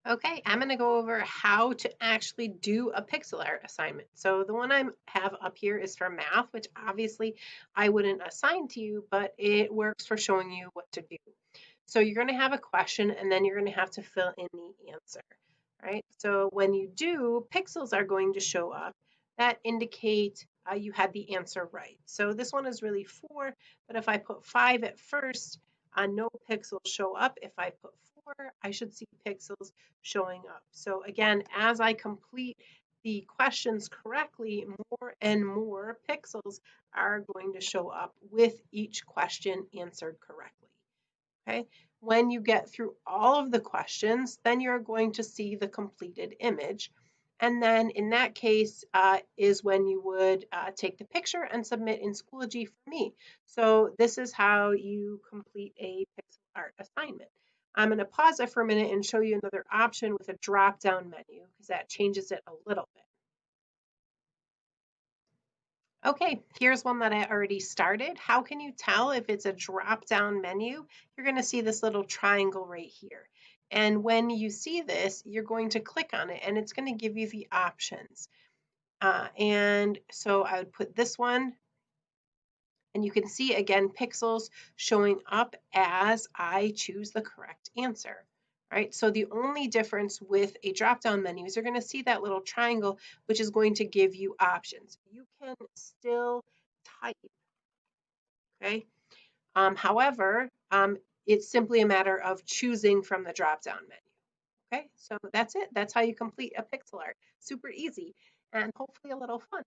Okay, I'm going to go over how to actually do a pixel art assignment. So the one I have up here is for math, which obviously I wouldn't assign to you, but it works for showing you what to do. So you're going to have a question and then you're going to have to fill in the answer, right? So when you do, pixels are going to show up that indicate you had the answer right. So this one is really 4, but if I put 5 at first, no pixels show up. If I put 4, I should see pixels showing up. So again, as I complete the questions correctly, more and more pixels are going to show up with each question answered correctly. Okay. When you get through all of the questions, then you're going to see the completed image. And then in that case is when you would take the picture and submit in Schoology for me. So this is how you complete a pixel art assignment. I'm going to pause it for a minute and show you another option with a drop-down menu because that changes it a little bit. Okay, here's one that I already started. How can you tell if it's a drop-down menu? You're going to see this little triangle right here. And when you see this, you're going to click on it and it's going to give you the options. And so I would put this one, and you can see again pixels showing up as I choose the correct answer. Right? So the only difference with a drop-down menu is you're going to see that little triangle, which is going to give you options. You can still type, okay? However, it's simply a matter of choosing from the drop-down menu. Okay, so that's it. That's how you complete a pixel art. Super easy and hopefully a little fun.